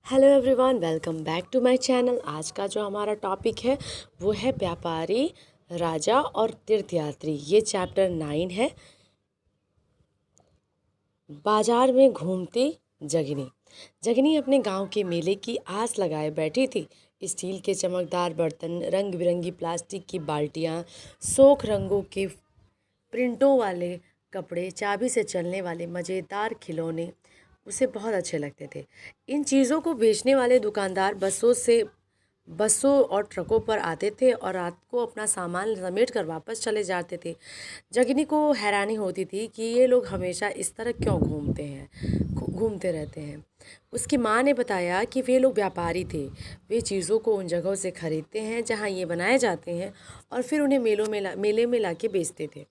Hello everyone, welcome back to my channel. आज का जो हमारा टॉपिक है वो है व्यापारी, राजा और तीर्थयात्री। ये चैप्टर 9 है। बाजार में घूमती जगनी। जगनी अपने गांव के मेले की आस लगाए बैठी थी। स्टील के चमकदार बर्तन, रंग बिरंगी प्लास्टिक की बाल्टियाँ, सोख रंगों के प्रिंटों वाले कपड़े, चाबी से चलने वाले मज़ेदार खिलौने उसे बहुत अच्छे लगते थे। इन चीज़ों को बेचने वाले दुकानदार बसों और ट्रकों पर आते थे और रात को अपना सामान समेट कर वापस चले जाते थे। जगनी को हैरानी होती थी कि ये लोग हमेशा इस तरह क्यों घूमते रहते हैं। उसकी माँ ने बताया कि वे लोग व्यापारी थे। वे चीज़ों को उन जगहों से खरीदते हैं जहाँ ये बनाए जाते हैं और फिर उन्हें मेले में ला के बेचते थे।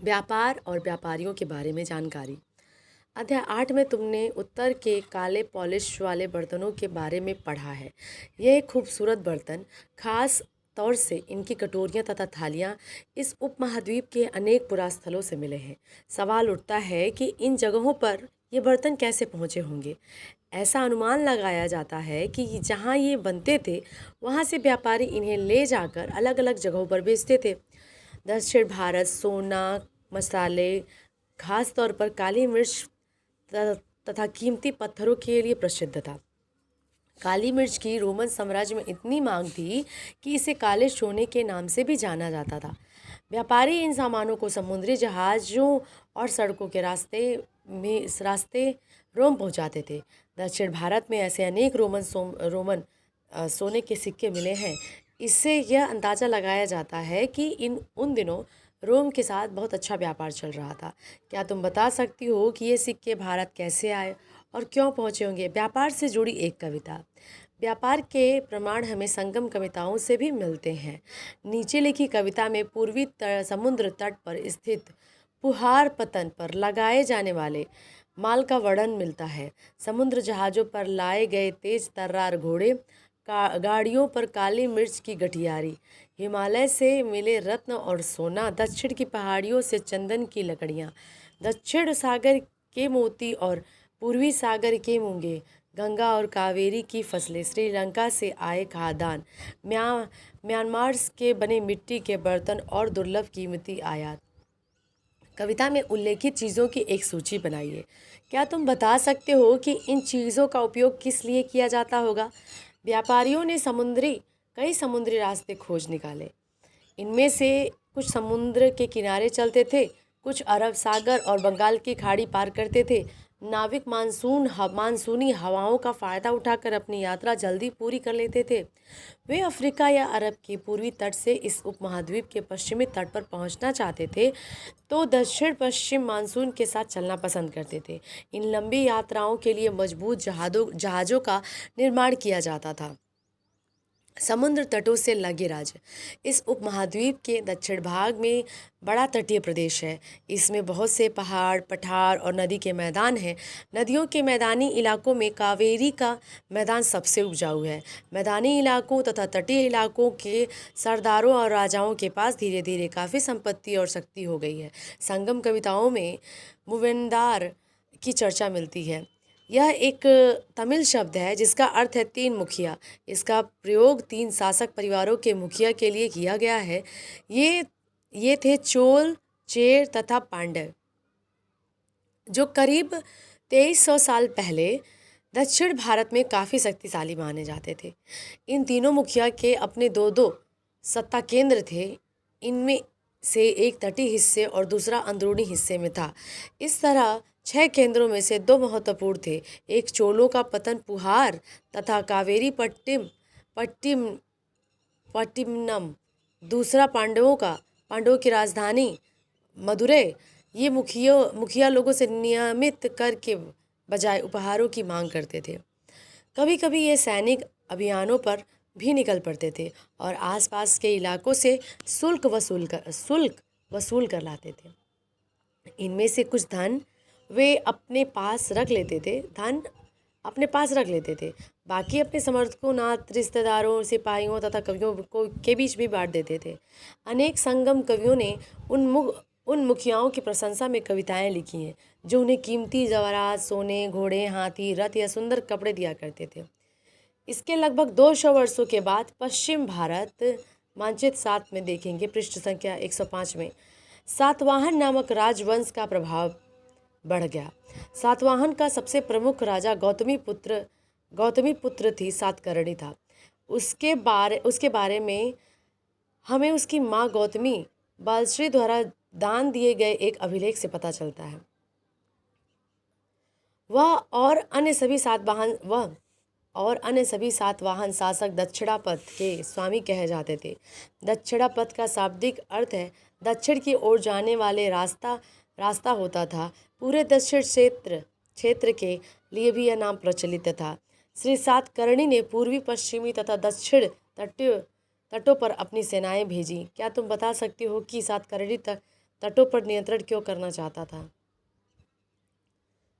व्यापार और व्यापारियों के बारे में जानकारी। अध्याय 8 में तुमने उत्तर के काले पॉलिश वाले बर्तनों के बारे में पढ़ा है। ये एक खूबसूरत बर्तन, खास तौर से इनकी कटोरियाँ तथा थालियाँ इस उपमहाद्वीप के अनेक पुरास्थलों से मिले हैं। सवाल उठता है कि इन जगहों पर ये बर्तन कैसे पहुँचे होंगे। ऐसा अनुमान लगाया जाता है कि जहाँ ये बनते थे वहाँ से व्यापारी इन्हें ले जाकर अलग अलग जगहों पर बेचते थे। दक्षिण भारत सोना, मसाले, खास तौर पर काली मिर्च तथा कीमती पत्थरों के लिए प्रसिद्ध था। काली मिर्च की रोमन साम्राज्य में इतनी मांग थी कि इसे काले सोने के नाम से भी जाना जाता था। व्यापारी इन सामानों को समुद्री जहाज़ों और सड़कों के रास्ते रोम पहुंचाते थे। दक्षिण भारत में ऐसे अनेक रोमन सोने के सिक्के मिले हैं। इससे यह अंदाज़ा लगाया जाता है कि उन दिनों रोम के साथ बहुत अच्छा व्यापार चल रहा था। क्या तुम बता सकती हो कि ये सिक्के भारत कैसे आए और क्यों पहुँचे होंगे? व्यापार से जुड़ी एक कविता। व्यापार के प्रमाण हमें संगम कविताओं से भी मिलते हैं। नीचे लिखी कविता में पूर्वी समुद्र तट पर स्थित पुहार पतन पर लगाए जाने वाले माल का वर्णन मिलता है। समुद्र जहाज़ों पर लाए गए तेज तर्रार घोड़े, गाड़ियों पर काली मिर्च की गठियारी, हिमालय से मिले रत्न और सोना, दक्षिण की पहाड़ियों से चंदन की लकड़ियाँ, दक्षिण सागर के मोती और पूर्वी सागर के मूंगे, गंगा और कावेरी की फसलें, श्रीलंका से आए खाद्यान्न, म्यांमार के बने मिट्टी के बर्तन और दुर्लभ कीमती आयात। कविता में उल्लेखित चीज़ों की एक सूची बनाइए। क्या तुम बता सकते हो कि इन चीज़ों का उपयोग किस लिए किया जाता होगा? व्यापारियों ने कई समुद्री रास्ते खोज निकाले। इनमें से कुछ समुद्र के किनारे चलते थे, कुछ अरब सागर और बंगाल की खाड़ी पार करते थे। नाविक मानसूनी हवाओं का फ़ायदा उठाकर अपनी यात्रा जल्दी पूरी कर लेते थे। वे अफ्रीका या अरब के पूर्वी तट से इस उपमहाद्वीप के पश्चिमी तट पर पहुंचना चाहते थे तो दक्षिण पश्चिम मानसून के साथ चलना पसंद करते थे। इन लंबी यात्राओं के लिए मजबूत जहाज़ों का निर्माण किया जाता था। समुद्र तटों से लगे राज्य। इस उपमहाद्वीप के दक्षिण भाग में बड़ा तटीय प्रदेश है। इसमें बहुत से पहाड़, पठार और नदी के मैदान हैं। नदियों के मैदानी इलाकों में कावेरी का मैदान सबसे उपजाऊ है। मैदानी इलाकों तथा तटीय इलाकों के सरदारों और राजाओं के पास धीरे धीरे काफ़ी संपत्ति और शक्ति हो गई है। संगम कविताओं में मूवेंदार की चर्चा मिलती है। यह एक तमिल शब्द है जिसका अर्थ है 3 मुखिया। इसका प्रयोग 3 शासक परिवारों के मुखिया के लिए किया गया है। ये थे चोल, चेर तथा पांड्य, जो करीब 2300 साल पहले दक्षिण भारत में काफ़ी शक्तिशाली माने जाते थे। इन तीनों मुखिया के अपने दो दो सत्ता केंद्र थे। इनमें से एक तटीय हिस्से और दूसरा अंदरूनी हिस्से में था। इस तरह 6 केंद्रों में से 2 महत्वपूर्ण थे। एक चोलों का पतन पुहार तथा कावेरी पट्टिमनम, दूसरा पांडवों की राजधानी मदुरै। ये मुखिया लोगों से नियमित कर के बजाय उपहारों की मांग करते थे। कभी कभी ये सैनिक अभियानों पर भी निकल पड़ते थे और आसपास के इलाकों से शुल्क वसूल कर लाते थे। इनमें से कुछ धन वे अपने पास रख लेते थे। बाकी अपने समर्थकों, नाथ, रिश्तेदारों, सिपाहियों तथा कवियों के बीच भी बांट देते थे। अनेक संगम कवियों ने उन मुखियाओं की प्रशंसा में कविताएं लिखी हैं जो उन्हें कीमती जवाहरात, सोने, घोड़े, हाथी, रथ या सुंदर कपड़े दिया करते थे। इसके लगभग 200 वर्षों के बाद पश्चिम भारत मानचित्र 7 में देखेंगे, पृष्ठ संख्या 105 में सातवाहन नामक राजवंश का प्रभाव बढ़ गया। सातवाहन का सबसे प्रमुख राजा गौतमी पुत्र थी सातकर्णी था। उसके बारे में हमें उसकी माँ गौतमी बालश्री द्वारा दान दिए गए एक अभिलेख से पता चलता है। वह और अन्य सभी सातवाहन शासक दक्षिणापथ के स्वामी कहे जाते थे। दक्षिणापथ का शाब्दिक अर्थ है दक्षिण की ओर जाने वाले रास्ता होता था। पूरे दक्षिण क्षेत्र के लिए भी यह नाम प्रचलित था। श्री सातकर्णी ने पूर्वी, पश्चिमी तथा दक्षिण तटों पर अपनी सेनाएं भेजी। क्या तुम बता सकती हो कि सातकर्णी तटों पर नियंत्रण क्यों करना चाहता था?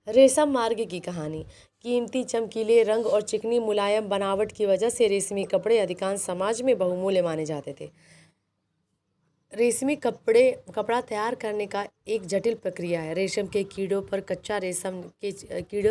रेशम मार्ग की कहानी। कीमती चमकीले रंग और चिकनी मुलायम बनावट की वजह से रेशमी कपड़े अधिकांश समाज में बहुमूल्य माने जाते थे। रेशमी कपड़ा तैयार करने का एक जटिल प्रक्रिया है। रेशम के कीड़ों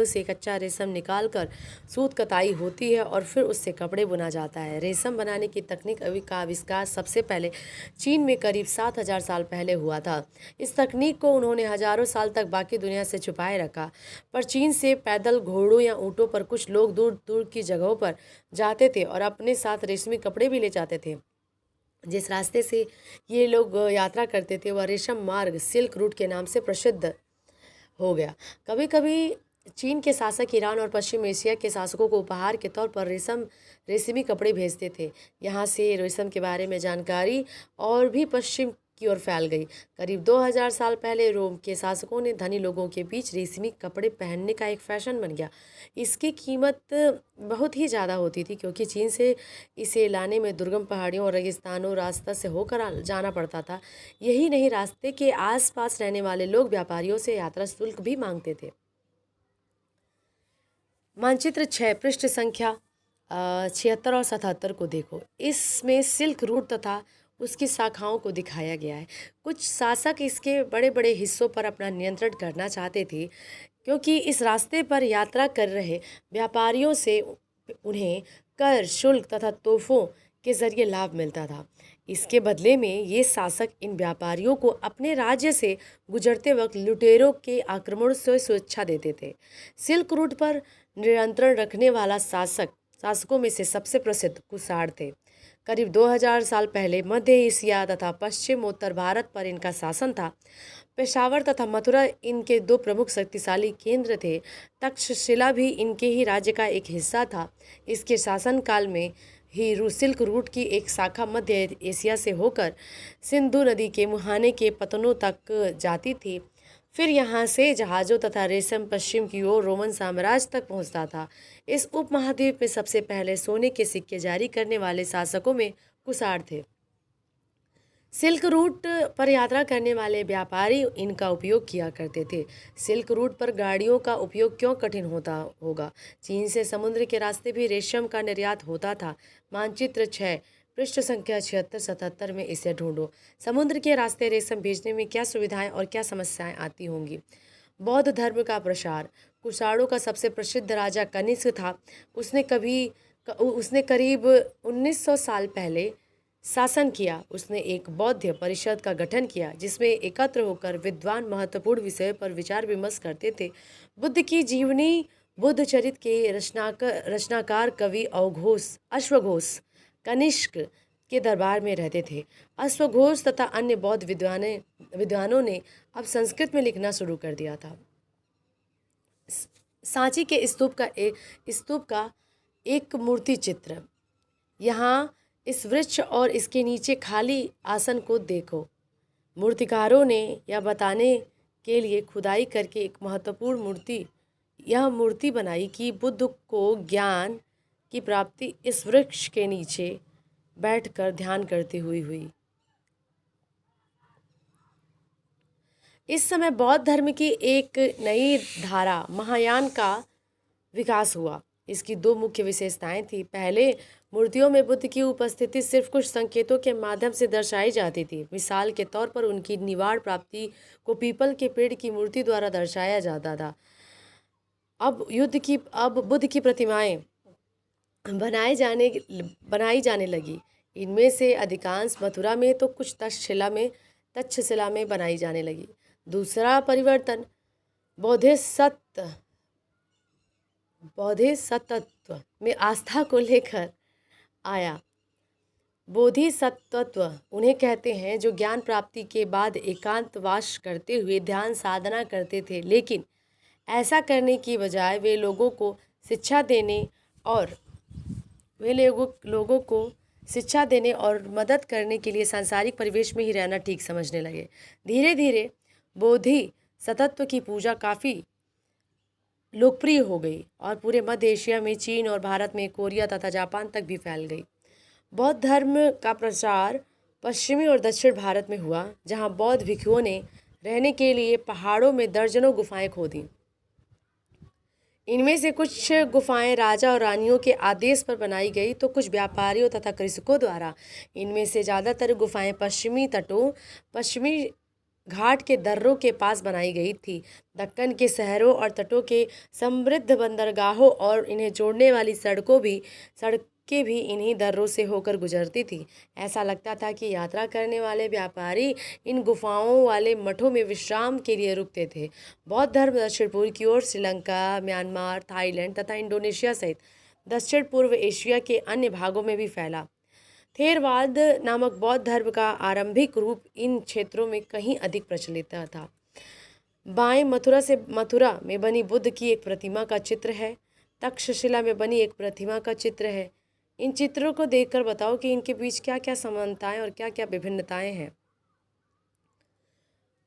से कच्चा रेशम निकालकर सूत कताई होती है और फिर उससे कपड़े बुना जाता है। रेशम बनाने की तकनीक का आविष्कार सबसे पहले चीन में करीब 7000 साल पहले हुआ था। इस तकनीक को उन्होंने हजारों साल तक बाकी दुनिया से छुपाए रखा, पर चीन से पैदल, घोड़ों या ऊँटों पर कुछ लोग दूर दूर की जगहों पर जाते थे और अपने साथ रेशमी कपड़े भी ले जाते थे। जिस रास्ते से ये लोग यात्रा करते थे वह रेशम मार्ग, सिल्क रूट के नाम से प्रसिद्ध हो गया। कभी कभी चीन के शासक ईरान और पश्चिम एशिया के शासकों को उपहार के तौर पर रेशमी कपड़े भेजते थे। यहाँ से रेशम के बारे में जानकारी और भी पश्चिम की ओर फैल गई। करीब 2000 साल पहले रोम के शासकों ने धनी लोगों के बीच रेशमी कपड़े पहनने का एक फैशन बन गया। इसकी कीमत बहुत ही ज़्यादा होती थी क्योंकि चीन से इसे लाने में दुर्गम पहाड़ियों और रेगिस्तानों रास्ता से होकर जाना पड़ता था। यही नहीं, रास्ते के आसपास रहने वाले लोग व्यापारियों से यात्रा शुल्क भी मांगते थे। मानचित्र 6 पृष्ठ संख्या 76 और 77 को देखो। इसमें सिल्क रूट तथा उसकी शाखाओं को दिखाया गया है। कुछ शासक इसके बड़े बड़े हिस्सों पर अपना नियंत्रण करना चाहते थे क्योंकि इस रास्ते पर यात्रा कर रहे व्यापारियों से उन्हें कर, शुल्क तथा तोहफों के जरिए लाभ मिलता था। इसके बदले में ये शासक इन व्यापारियों को अपने राज्य से गुजरते वक्त लुटेरों के आक्रमण से सुरक्षा देते थे। सिल्क रूट पर नियंत्रण रखने वाला शासकों में से सबसे प्रसिद्ध कुषाण थे। करीब 2000 साल पहले मध्य एशिया तथा पश्चिम उत्तर भारत पर इनका शासन था। पेशावर तथा मथुरा इनके दो प्रमुख शक्तिशाली केंद्र थे। तक्षशिला भी इनके ही राज्य का एक हिस्सा था। इसके शासनकाल में ही सिल्क रूट की एक शाखा मध्य एशिया से होकर सिंधु नदी के मुहाने के पतनों तक जाती थी। फिर यहाँ से जहाज़ों तथा रेशम पश्चिम की ओर रोमन साम्राज्य तक पहुँचता था। इस उपमहाद्वीप में सबसे पहले सोने के सिक्के जारी करने वाले शासकों में कुषाण थे। सिल्क रूट पर यात्रा करने वाले व्यापारी इनका उपयोग किया करते थे। सिल्क रूट पर गाड़ियों का उपयोग क्यों कठिन होता होगा? चीन से समुद्र के रास्ते भी रेशम का निर्यात होता था। मानचित्र 6 पृष्ठ संख्या 76-77 में इसे ढूंढो। समुद्र के रास्ते रेशम भेजने में क्या सुविधाएं और क्या समस्याएं आती होंगी? बौद्ध धर्म का प्रसार। कुषाणों का सबसे प्रसिद्ध राजा कनिष्क था। उसने करीब 1900 साल पहले शासन किया। उसने एक बौद्ध परिषद का गठन किया जिसमें एकत्र होकर विद्वान महत्वपूर्ण विषयों पर विचार विमर्श करते थे। बुद्ध की जीवनी, बुद्ध चरित्र के रचनाकार कवि अश्वघोष कनिष्क के दरबार में रहते थे। अश्वघोष तथा अन्य बौद्ध विद्वानों ने अब संस्कृत में लिखना शुरू कर दिया था। सांची के स्तूप का एक मूर्ति चित्र। यहाँ इस वृक्ष और इसके नीचे खाली आसन को देखो। मूर्तिकारों ने यह बताने के लिए खुदाई करके एक महत्वपूर्ण मूर्ति बनाई कि बुद्ध को ज्ञान की प्राप्ति इस वृक्ष के नीचे बैठकर ध्यान करते हुए हुई। इस समय बौद्ध धर्म की एक नई धारा महायान का विकास हुआ। इसकी दो मुख्य विशेषताएं थी। पहले, मूर्तियों में बुद्ध की उपस्थिति सिर्फ कुछ संकेतों के माध्यम से दर्शाई जाती थी। मिसाल के तौर पर उनकी निवाड़ प्राप्ति को पीपल के पेड़ की मूर्ति द्वारा दर्शाया जाता था। अब बुद्ध की प्रतिमाएं बनाई जाने लगी। इनमें से अधिकांश मथुरा में तो कुछ तक्षशिला में बनाई जाने लगी। दूसरा परिवर्तन बोधिसत्त्व में आस्था को लेकर आया। बोधिसत्त्व उन्हें कहते हैं जो ज्ञान प्राप्ति के बाद एकांतवास करते हुए ध्यान साधना करते थे, लेकिन ऐसा करने की बजाय वे लोगों को शिक्षा देने और मदद करने के लिए सांसारिक परिवेश में ही रहना ठीक समझने लगे। धीरे धीरे बोधिसत्त्व की पूजा काफ़ी लोकप्रिय हो गई और पूरे मध्य एशिया में, चीन और भारत में, कोरिया तथा जापान तक भी फैल गई। बौद्ध धर्म का प्रचार पश्चिमी और दक्षिण भारत में हुआ, जहां बौद्ध भिक्षुओं ने रहने के लिए पहाड़ों में दर्जनों गुफाएं खोदी। इनमें से कुछ गुफाएं राजा और रानियों के आदेश पर बनाई गई तो कुछ व्यापारियों तथा कृषकों द्वारा। इनमें से ज़्यादातर गुफाएं पश्चिमी घाट के दर्रों के पास बनाई गई थी। दक्कन के शहरों और तटों के समृद्ध बंदरगाहों और इन्हें जोड़ने वाली सड़कें भी इन्हीं दर्रों से होकर गुजरती थी। ऐसा लगता था कि यात्रा करने वाले व्यापारी इन गुफाओं वाले मठों में विश्राम के लिए रुकते थे। बौद्ध धर्म दक्षिण पूर्व की ओर श्रीलंका, म्यांमार, थाईलैंड तथा इंडोनेशिया सहित दक्षिण पूर्व एशिया के अन्य भागों में भी फैला। थेरवाद नामक बौद्ध धर्म का आरंभिक रूप इन क्षेत्रों में कहीं अधिक प्रचलित था। बाएं, मथुरा में बनी बुद्ध की एक प्रतिमा का चित्र है। तक्षशिला में बनी एक प्रतिमा का चित्र है। इन चित्रों को देखकर बताओ कि इनके बीच क्या क्या समानताएं और क्या क्या विभिन्नताएं हैं।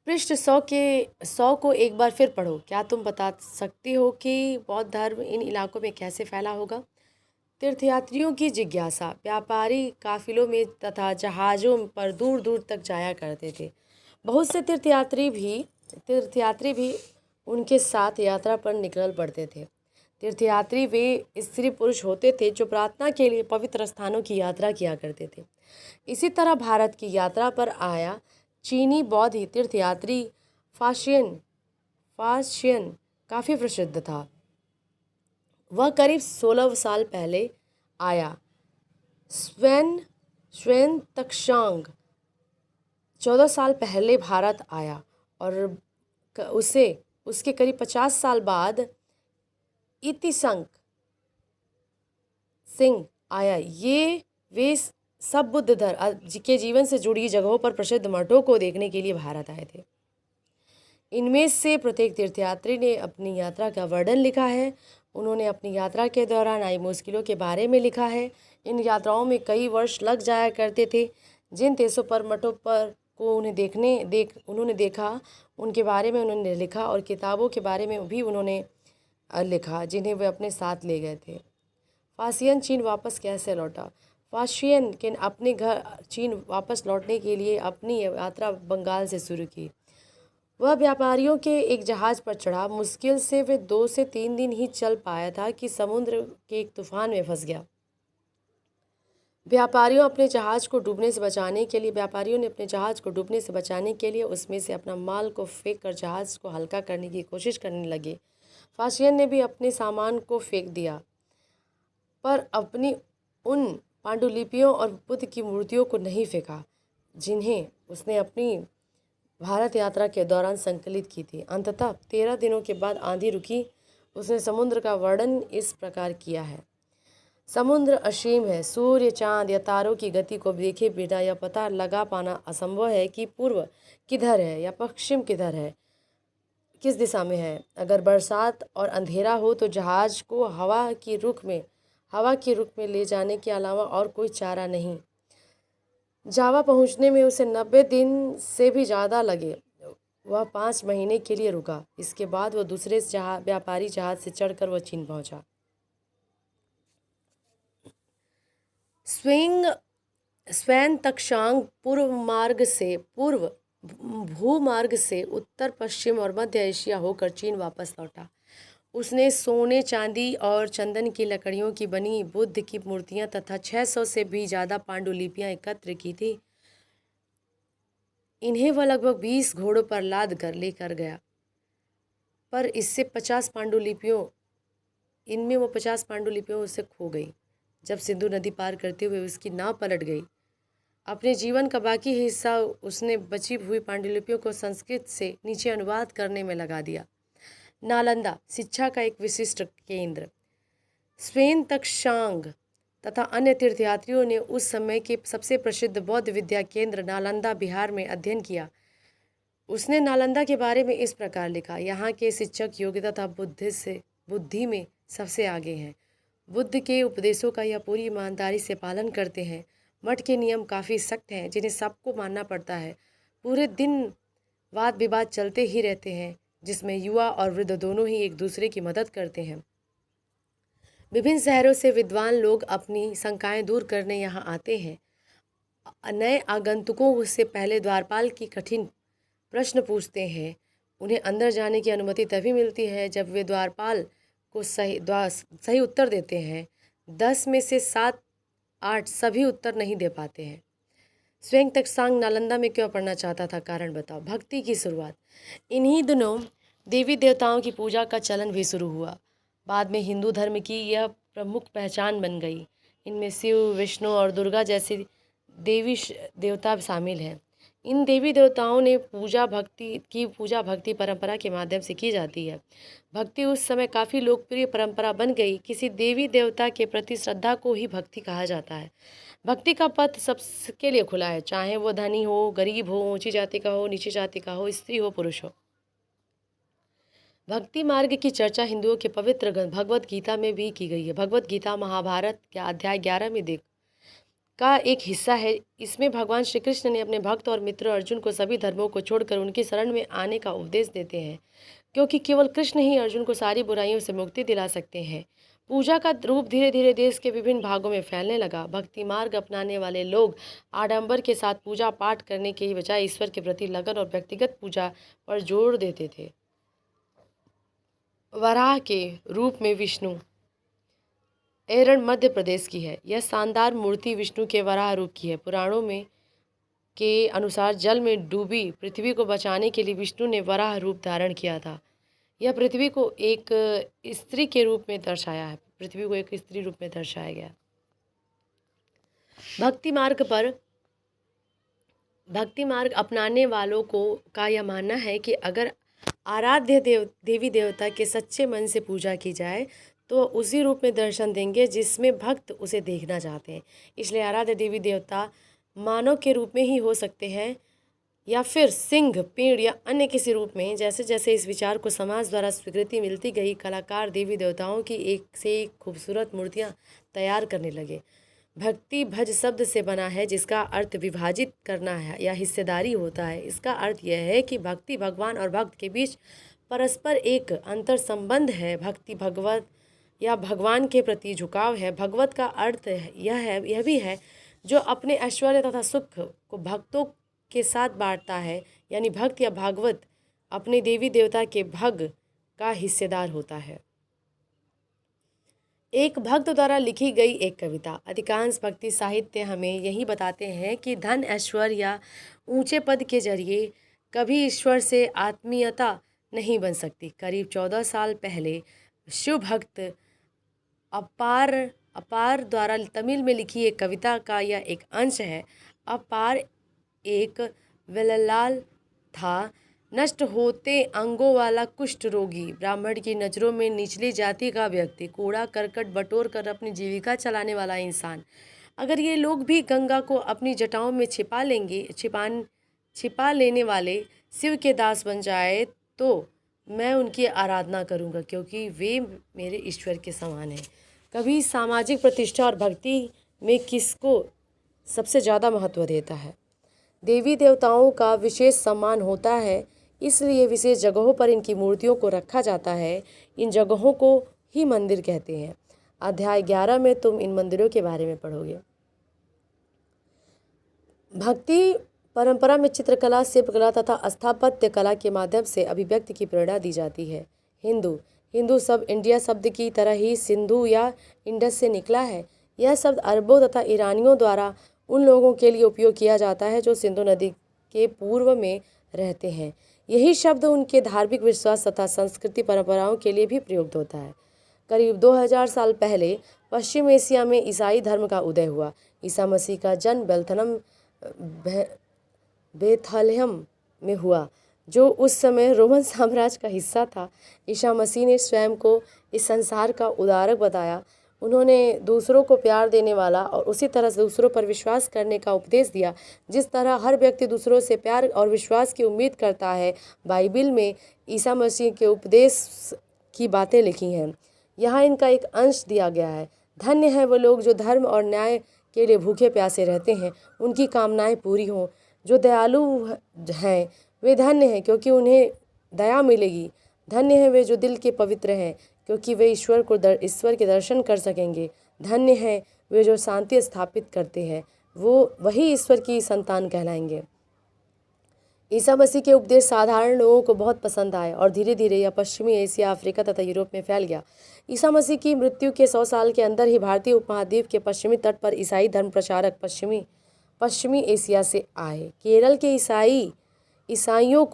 पृष्ठ 100 को एक बार फिर पढ़ो। क्या तुम बता सकती हो कि बौद्ध धर्म इन इलाकों में कैसे फैला होगा? तीर्थयात्रियों की जिज्ञासा। व्यापारी काफिलों में तथा जहाज़ों पर दूर दूर तक जाया करते थे। बहुत से तीर्थयात्री भी उनके साथ यात्रा पर निकल पड़ते थे। तीर्थयात्री वे स्त्री पुरुष होते थे जो प्रार्थना के लिए पवित्र स्थानों की यात्रा किया करते थे। इसी तरह भारत की यात्रा पर आया चीनी बौद्ध तीर्थयात्री फाशियन काफ़ी प्रसिद्ध था। वह करीब 16 साल पहले आया। स्वयं तक्षांग 14 साल पहले भारत आया और उसके करीब 50 साल बाद इतिसंक सिंह आया। वे सब बुद्ध धर्म के जीवन से जुड़ी जगहों पर प्रसिद्ध मठों को देखने के लिए भारत आए थे। इनमें से प्रत्येक तीर्थयात्री ने अपनी यात्रा का वर्णन लिखा है। उन्होंने अपनी यात्रा के दौरान आई मुश्किलों के बारे में लिखा है। इन यात्राओं में कई वर्ष लग जाया करते थे। जिन देशों पर मठों पर को उन्होंने देखा उनके बारे में उन्होंने लिखा और किताबों के बारे में भी उन्होंने लिखा जिन्हें वे अपने साथ ले गए थे। फाशियन चीन वापस कैसे लौटा? फाशियन के अपने घर चीन वापस लौटने के लिए अपनी यात्रा बंगाल से शुरू की। वह व्यापारियों के एक जहाज़ पर चढ़ा। मुश्किल से वे 2 से 3 दिन ही चल पाया था कि समुद्र के एक तूफान में फंस गया। व्यापारियों ने अपने जहाज़ को डूबने से बचाने के लिए उसमें से अपना माल को फेंक कर जहाज़ को हल्का करने की कोशिश करने लगे। फाशियन ने भी अपने सामान को फेंक दिया, पर अपनी उन पांडुलिपियों और बुद्ध की मूर्तियों को नहीं फेंका जिन्हें उसने अपनी भारत यात्रा के दौरान संकलित की थी। अंततः 13 दिनों के बाद आंधी रुकी। उसने समुद्र का वर्णन इस प्रकार किया है। समुद्र असीम है। सूर्य, चांद या तारों की गति को देखे बिना यह पता लगा पाना असंभव है कि पूर्व किधर है या पश्चिम किधर है, किस दिशा में है। अगर बरसात और अंधेरा हो तो जहाज को हवा की रुख में ले जाने के अलावा और कोई चारा नहीं। जावा पहुंचने में उसे 90 दिन से भी ज़्यादा लगे। वह 5 महीने के लिए रुका। इसके बाद वह दूसरे व्यापारी जहाज से चढ़कर वह चीन पहुंचा। स्वयं तक्षांग पूर्व भूमार्ग से उत्तर पश्चिम और मध्य एशिया होकर चीन वापस लौटा। उसने सोने, चांदी और चंदन की लकड़ियों की बनी बुद्ध की मूर्तियां तथा 600 से भी ज़्यादा पांडुलिपियां एकत्र की थी। इन्हें वह लगभग 20 घोड़ों पर लाद कर लेकर गया, पर इससे 50 पांडुलिपियों इनमें वो 50 पांडुलिपियों उससे खो गई जब सिंधु नदी पार करते हुए उसकी नाव पलट गई। अपने जीवन का बाकी हिस्सा उसने बची हुई पांडुलिपियों को संस्कृत से नीचे अनुवाद करने में लगा दिया। नालंदा शिक्षा का एक विशिष्ट केंद्र। स्वेन तक्षांग तथा अन्य तीर्थयात्रियों ने उस समय के सबसे प्रसिद्ध बौद्ध विद्या केंद्र नालंदा बिहार में अध्ययन किया। उसने नालंदा के बारे में इस प्रकार लिखा, यहाँ के शिक्षक योग्यता तथा बुद्धि में सबसे आगे हैं। बुद्ध के उपदेशों का यह पूरी ईमानदारी से पालन करते हैं। मठ के नियम काफ़ी सख्त हैं जिन्हें सबको मानना पड़ता है। पूरे दिन वाद विवाद चलते ही रहते हैं जिसमें युवा और वृद्ध दोनों ही एक दूसरे की मदद करते हैं। विभिन्न शहरों से विद्वान लोग अपनी शंकाएं दूर करने यहाँ आते हैं। नए आगंतुकों से पहले द्वारपाल की कठिन प्रश्न पूछते हैं। उन्हें अंदर जाने की अनुमति तभी मिलती है जब वे द्वारपाल को सही उत्तर देते हैं। 10 में से 7-8 सभी उत्तर नहीं दे पाते हैं। स्वयं तक्षांग नालंदा में क्यों पढ़ना चाहता था, कारण बताओ। भक्ति की शुरुआत। इन्हीं दिनों देवी देवताओं की पूजा का चलन भी शुरू हुआ। बाद में हिंदू धर्म की यह प्रमुख पहचान बन गई। इनमें शिव, विष्णु और दुर्गा जैसे देवी देवता शामिल हैं। इन देवी देवताओं ने पूजा भक्ति परंपरा के माध्यम से की जाती है। भक्ति उस समय काफ़ी लोकप्रिय परंपरा बन गई। किसी देवी देवता के प्रति श्रद्धा को ही भक्ति कहा जाता है। भक्ति का पथ सबके लिए खुला है, चाहे वो धनी हो, गरीब हो, ऊंची जाति का हो, नीची जाति का हो, स्त्री हो, पुरुष हो। भक्ति मार्ग की चर्चा हिंदुओं के पवित्र ग्रंथ भगवत गीता में भी की गई है। भगवत गीता महाभारत के अध्याय 11 में का एक हिस्सा है। इसमें भगवान श्री कृष्ण ने अपने भक्त और मित्र अर्जुन को सभी धर्मों को छोड़कर उनकी शरण में आने का उपदेश देते हैं, क्योंकि केवल कृष्ण ही अर्जुन को सारी बुराइयों से मुक्ति दिला सकते हैं। पूजा का रूप धीरे धीरे देश के विभिन्न भागों में फैलने लगा। भक्ति मार्ग अपनाने वाले लोग आडंबर के साथ पूजा पाठ करने के बजाय ईश्वर के प्रति लगन और व्यक्तिगत पूजा पर जोर देते थे। वराह के रूप में विष्णु। एरण मध्य प्रदेश की है। यह शानदार मूर्ति विष्णु के वराह रूप की है। पुराणों में के अनुसार जल में डूबी पृथ्वी को बचाने के लिए विष्णु ने वराह रूप धारण किया था। यह पृथ्वी को एक स्त्री के रूप में दर्शाया है। पृथ्वी को एक स्त्री रूप में दर्शाया गया। भक्ति मार्ग अपनाने वालों का यह मानना है कि अगर आराध्य देवी देवता के सच्चे मन से पूजा की जाए तो उसी रूप में दर्शन देंगे जिसमें भक्त उसे देखना चाहते हैं। इसलिए आराध्य देवी देवता मानव के रूप में ही हो सकते हैं या फिर सिंह, पेड़ या अन्य किसी रूप में। जैसे जैसे इस विचार को समाज द्वारा स्वीकृति मिलती गई, कलाकार देवी देवताओं की एक से एक खूबसूरत मूर्तियां तैयार करने लगे। भक्ति भज शब्द से बना है जिसका अर्थ विभाजित करना है या हिस्सेदारी होता है। इसका अर्थ यह है कि भक्ति भगवान और भक्त के बीच परस्पर एक अंतर संबंध है। भक्ति भगवत या भगवान के प्रति झुकाव है। भगवत का अर्थ यह भी है जो अपने ऐश्वर्य तथा सुख को भक्तों के साथ बांटता है, यानी भक्त या भागवत अपने देवी देवता के भग का हिस्सेदार होता है। एक भक्त द्वारा लिखी गई एक कविता। अधिकांश भक्ति साहित्य हमें यही बताते हैं कि धन, ऐश्वर्य या ऊंचे पद के जरिए कभी ईश्वर से आत्मीयता नहीं बन सकती। करीब 14 साल पहले शिव भक्त अपार द्वारा तमिल में लिखी एक कविता का यह एक अंश है। अपार एक वेललाल था, नष्ट होते अंगों वाला कुष्ठ रोगी, ब्राह्मण की नज़रों में निचली जाति का व्यक्ति, कूड़ा करकट बटोर कर अपनी जीविका चलाने वाला इंसान। अगर ये लोग भी गंगा को अपनी जटाओं में छिपा लेने वाले शिव के दास बन जाए तो मैं उनकी आराधना करूंगा, क्योंकि वे मेरे ईश्वर के समान हैं। कभी सामाजिक प्रतिष्ठा और भक्ति में किसको सबसे ज़्यादा महत्व देता है? देवी देवताओं का विशेष सम्मान होता है, इसलिए विशेष जगहों पर इनकी मूर्तियों को रखा जाता है। इन जगहों को ही मंदिर कहते हैं। अध्याय 11 में तुम इन मंदिरों के बारे में पढ़ोगे। भक्ति परंपरा में चित्रकला, शिल्पकला तथा स्थापत्य कला के माध्यम से अभिव्यक्ति की प्रेरणा दी जाती है। हिंदू शब्द इंडिया शब्द की तरह ही सिंधु या इंडस से निकला है। यह शब्द अरबों तथा ईरानियों द्वारा उन लोगों के लिए उपयोग किया जाता है जो सिंधु नदी के पूर्व में रहते हैं। यही शब्द उनके धार्मिक विश्वास तथा संस्कृति परंपराओं के लिए भी प्रयुक्त होता है। करीब 2000 साल पहले पश्चिम एशिया में ईसाई धर्म का उदय हुआ। ईसा मसीह का जन्म बेथलहम में हुआ, जो उस समय रोमन साम्राज्य का हिस्सा था। ईसा मसीह ने स्वयं को इस संसार का उद्धारक बताया। उन्होंने दूसरों को प्यार देने वाला और उसी तरह से दूसरों पर विश्वास करने का उपदेश दिया। जिस तरह हर व्यक्ति दूसरों से प्यार और विश्वास की उम्मीद करता है, बाइबिल में ईसा मसीह के उपदेश की बातें लिखी हैं। यहाँ इनका एक अंश दिया गया है। धन्य है वो लोग जो धर्म और न्याय के लिए भूखे प्यासे रहते हैं, उनकी कामनाएं पूरी हों। जो दयालु हैं वे धन्य हैं, क्योंकि उन्हें दया मिलेगी। धन्य है वे जो दिल के पवित्र हैं, क्योंकि वे ईश्वर के दर्शन कर सकेंगे। धन्य है वे जो शांति स्थापित करते हैं, वो वही ईश्वर की संतान कहलाएंगे। ईसा मसीह के उपदेश साधारण लोगों को बहुत पसंद आए और धीरे धीरे यह पश्चिमी एशिया, अफ्रीका तथा यूरोप में फैल गया। ईसा मसीह की मृत्यु के 100 साल के अंदर ही भारतीय उपमहाद्वीप के पश्चिमी तट पर ईसाई धर्म प्रचारक पश्चिमी एशिया से आए। केरल के ईसाइयों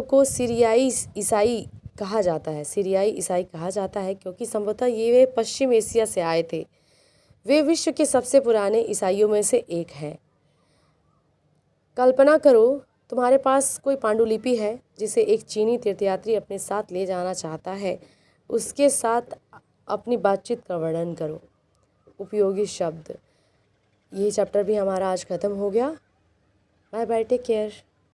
को सीरियाई ईसाई कहा जाता है, क्योंकि संभवतः ये पश्चिम एशिया से आए थे। वे विश्व के सबसे पुराने ईसाइयों में से एक हैं। कल्पना करो तुम्हारे पास कोई पांडुलिपि है जिसे एक चीनी तीर्थयात्री अपने साथ ले जाना चाहता है। उसके साथ अपनी बातचीत का वर्णन करो। उपयोगी शब्द। ये चैप्टर भी हमारा आज ख़त्म हो गया। Bye bye, take care.